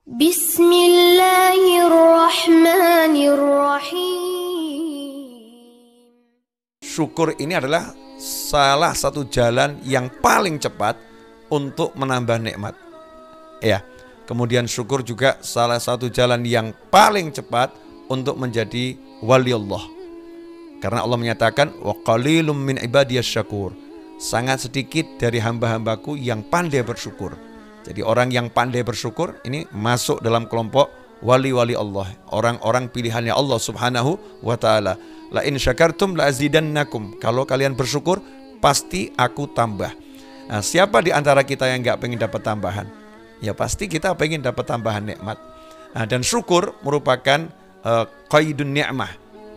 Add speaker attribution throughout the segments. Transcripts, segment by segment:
Speaker 1: Bismillahirrahmanirrahim.
Speaker 2: Syukur ini adalah salah satu jalan yang paling cepat untuk menambah nikmat. Ya. Kemudian syukur juga salah satu jalan yang paling cepat untuk menjadi wali Allah. Karena Allah menyatakan wa qalilum min ibadiyas syakur. Sangat sedikit dari hamba-hambaku yang pandai bersyukur. Jadi orang yang pandai bersyukur ini masuk dalam kelompok wali-wali Allah, orang-orang pilihannya Allah Subhanahu wa taala. La in syakartum la azidannakum. Kalau kalian bersyukur pasti aku tambah. Nah, siapa di antara kita yang enggak pengen dapat tambahan? Ya pasti kita pengen dapat tambahan nikmat. Nah, dan syukur merupakan qaidun ni'mah.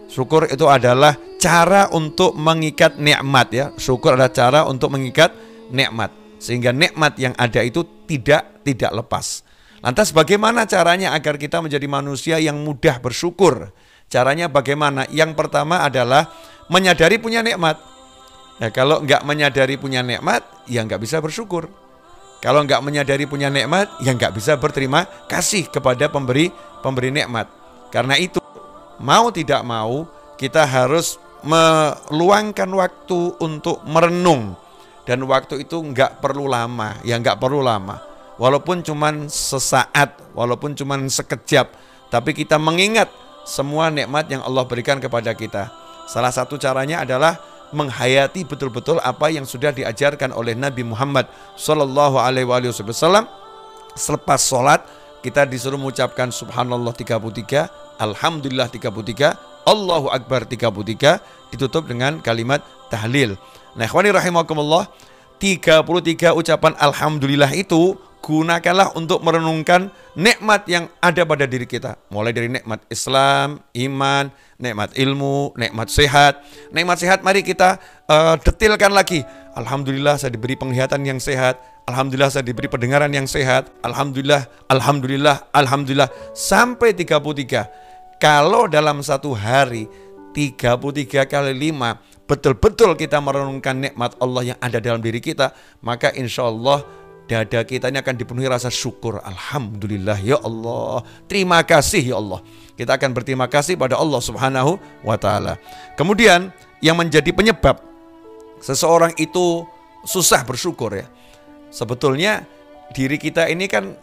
Speaker 2: Syukur itu adalah cara untuk mengikat nikmat ya. Syukur adalah cara untuk mengikat nikmat sehingga nikmat yang ada itu tidak lepas. Lantas bagaimana caranya agar kita menjadi manusia yang mudah bersyukur? Caranya bagaimana? Yang pertama adalah menyadari punya nikmat. Nah, kalau enggak menyadari punya nikmat, ya enggak bisa bersyukur. Kalau enggak menyadari punya nikmat, ya enggak bisa berterima kasih kepada pemberi nikmat. Karena itu, mau tidak mau, kita harus meluangkan waktu untuk merenung. Dan waktu itu enggak perlu lama, ya enggak perlu lama. Walaupun cuman sesaat, walaupun cuman sekejap, tapi kita mengingat semua nikmat yang Allah berikan kepada kita. Salah satu caranya adalah menghayati betul-betul apa yang sudah diajarkan oleh Nabi Muhammad Sallallahu Alaihi Wasallam. Selepas sholat kita disuruh mengucapkan Subhanallah 33, Alhamdulillah 33, Allahu Akbar 33, ditutup dengan kalimat tahlil. Nah, ikhwani rahimakumullah, 33 ucapan Alhamdulillah itu gunakanlah untuk merenungkan nikmat yang ada pada diri kita. Mulai dari nikmat Islam, iman, nikmat ilmu, nikmat sehat. Nikmat sehat mari kita detilkan lagi. Alhamdulillah saya diberi penglihatan yang sehat. Alhamdulillah saya diberi pendengaran yang sehat. Alhamdulillah, alhamdulillah, alhamdulillah. Sampai 33. Kalau dalam satu hari 33 kali 5 betul-betul kita merenungkan nikmat Allah yang ada dalam diri kita, maka insya Allah dada kita ini akan dipenuhi rasa syukur. Alhamdulillah ya Allah, terima kasih ya Allah. Kita akan berterima kasih pada Allah Subhanahu wa ta'ala. Kemudian yang menjadi penyebab seseorang itu susah bersyukur ya, sebetulnya diri kita ini kan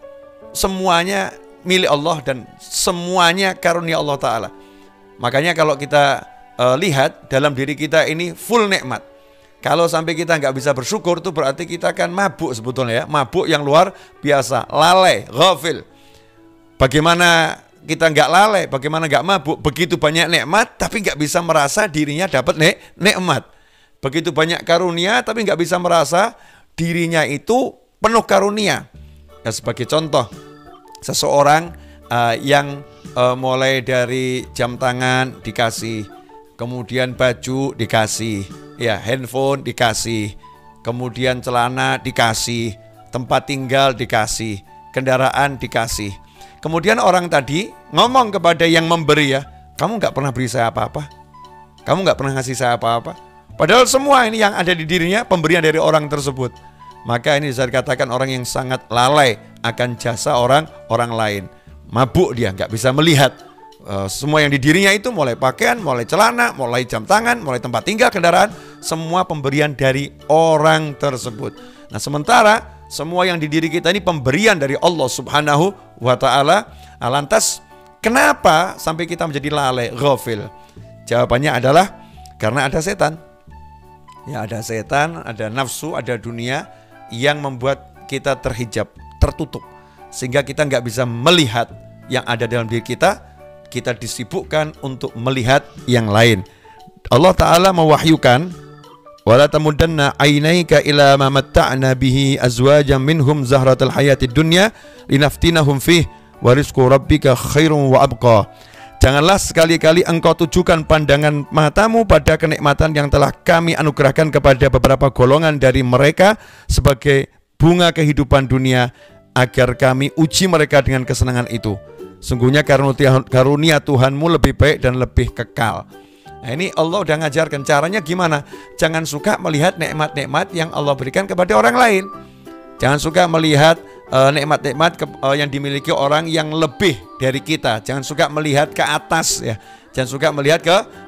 Speaker 2: semuanya milik Allah dan semuanya karunia Allah ta'ala. Makanya kalau kita lihat dalam diri kita ini full nikmat. Kalau sampai kita nggak bisa bersyukur, itu berarti kita akan mabuk sebetulnya ya. Mabuk yang luar biasa, lalai, ghafil. Bagaimana kita nggak lalai, bagaimana nggak mabuk? Begitu banyak nikmat, tapi nggak bisa merasa dirinya dapat nikmat. Begitu banyak karunia, tapi nggak bisa merasa dirinya itu penuh karunia. Ya, sebagai contoh, seseorang yang mulai dari jam tangan dikasih, kemudian baju dikasih, ya handphone dikasih, kemudian celana dikasih, tempat tinggal dikasih, kendaraan dikasih. Kemudian orang tadi ngomong kepada yang memberi ya, kamu nggak pernah beri saya apa-apa, kamu nggak pernah ngasih saya apa-apa. Padahal semua ini yang ada di dirinya pemberian dari orang tersebut. Maka ini bisa dikatakan orang yang sangat lalai akan jasa orang lain. Mabuk dia, nggak bisa melihat semua yang di dirinya itu, mulai pakaian, mulai celana, mulai jam tangan, mulai tempat tinggal, kendaraan, semua pemberian dari orang tersebut. Nah, sementara semua yang di diri kita ini pemberian dari Allah Subhanahu wa ta'ala. Lantas kenapa sampai kita menjadi lalai, ghafil? Jawabannya adalah karena ada setan. Ya, ada setan, ada nafsu, ada dunia yang membuat kita terhijab, tertutup, sehingga kita nggak bisa melihat yang ada dalam diri kita. Kita disibukkan untuk melihat yang lain. Allah Ta'ala mewahyukan, wala tamudanna ainaika ila ma matta'na bihi azwajan minhum zahratal hayatid dunya linaftinahum fih wa rizqu rabbika khairun wa abqa. Janganlah sekali-kali engkau tujukan pandangan matamu pada kenikmatan yang telah kami anugerahkan kepada beberapa golongan dari mereka sebagai bunga kehidupan dunia, agar kami uji mereka dengan kesenangan itu. Sungguhnya karunia Tuhanmu lebih baik dan lebih kekal. Nah, ini Allah udah ngajarkan caranya gimana. Jangan suka melihat nikmat-nikmat yang Allah berikan kepada orang lain. Jangan suka melihat nikmat-nikmat yang dimiliki orang yang lebih dari kita. Jangan suka melihat ke atas ya. Jangan suka melihat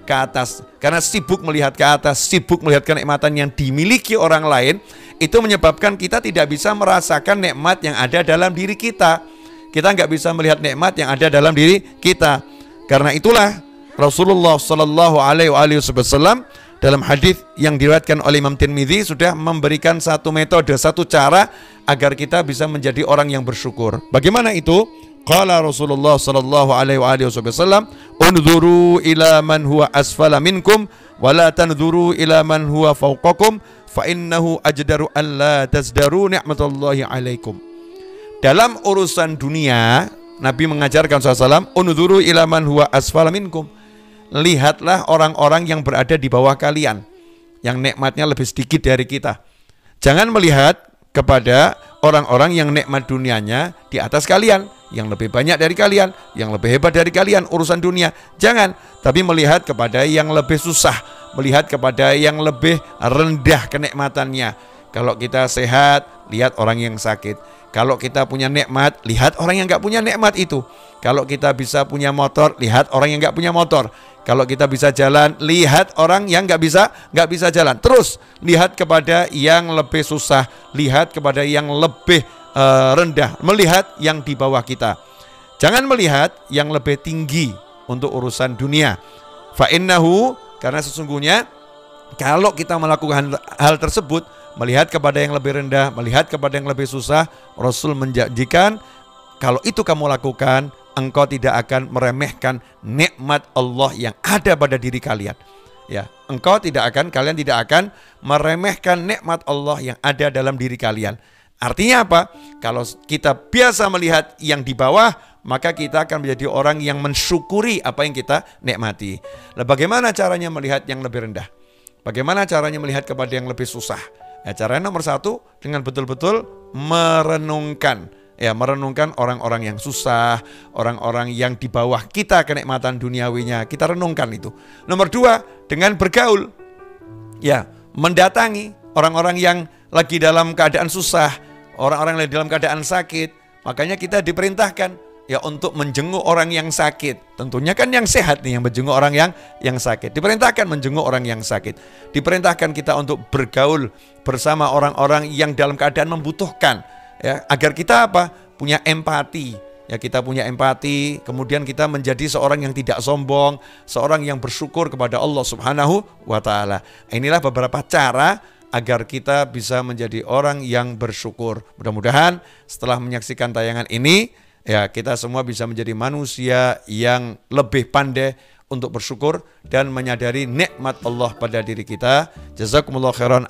Speaker 2: ke atas. Karena sibuk melihat ke atas, sibuk melihat kenikmatan yang dimiliki orang lain, itu menyebabkan kita tidak bisa merasakan nikmat yang ada dalam diri kita. Kita nggak bisa melihat nikmat yang ada dalam diri kita. Karena itulah Rasulullah Shallallahu Alaihi Wasallam dalam hadis yang diriwayatkan oleh Imam Tirmidzi sudah memberikan satu metode, satu cara agar kita bisa menjadi orang yang bersyukur. Bagaimana itu? Qala Rasulullah sallallahu alaihi wasallam, "Unzuru ila man huwa asfala minkum wa la tanzuru ila man huwa fawqakum fa innahu ajdaru an la tazdaru ni'matallahi alaikum." Dalam urusan dunia, Nabi mengajarkan SAW, "Unzuru ila man huwa asfala minkum." Lihatlah orang-orang yang berada di bawah kalian, yang nikmatnya lebih sedikit dari kita. Jangan melihat kepada orang-orang yang nikmat dunianya di atas kalian, yang lebih banyak dari kalian, yang lebih hebat dari kalian urusan dunia. Jangan, tapi melihat kepada yang lebih susah, melihat kepada yang lebih rendah kenikmatannya. Kalau kita sehat, lihat orang yang sakit. Kalau kita punya nikmat, lihat orang yang nggak punya nikmat itu. Kalau kita bisa punya motor, lihat orang yang nggak punya motor. Kalau kita bisa jalan, lihat orang yang nggak bisa jalan. Terus lihat kepada yang lebih susah, lihat kepada yang lebih rendah, melihat yang di bawah kita. Jangan melihat yang lebih tinggi untuk urusan dunia. Fa innahu, karena sesungguhnya kalau kita melakukan hal tersebut, melihat kepada yang lebih rendah, melihat kepada yang lebih susah, Rasul menjanjikan kalau itu kamu lakukan, engkau tidak akan meremehkan nikmat Allah yang ada pada diri kalian. Ya, kalian tidak akan meremehkan nikmat Allah yang ada dalam diri kalian. Artinya apa? Kalau kita biasa melihat yang di bawah, maka kita akan menjadi orang yang mensyukuri apa yang kita nikmati. Nah, bagaimana caranya melihat yang lebih rendah? Bagaimana caranya melihat kepada yang lebih susah? Ya, caranya nomor satu, dengan betul-betul merenungkan. Ya, merenungkan orang-orang yang susah, orang-orang yang di bawah kita kenikmatan duniawinya, kita renungkan itu. Nomor dua, dengan bergaul. Ya, mendatangi orang-orang yang lagi dalam keadaan susah, orang-orang yang lagi dalam keadaan sakit. Makanya kita diperintahkan ya untuk menjenguk orang yang sakit. Tentunya kan yang sehat nih yang menjenguk orang yang sakit. Diperintahkan menjenguk orang yang sakit. Diperintahkan kita untuk bergaul bersama orang-orang yang dalam keadaan membutuhkan. Ya, agar kita apa? Punya empati. Ya, kita punya empati, kemudian kita menjadi seorang yang tidak sombong, seorang yang bersyukur kepada Allah Subhanahu wa taala. Inilah beberapa cara agar kita bisa menjadi orang yang bersyukur. Mudah-mudahan setelah menyaksikan tayangan ini, ya kita semua bisa menjadi manusia yang lebih pandai untuk bersyukur dan menyadari nikmat Allah pada diri kita. Jazakumullah khairan.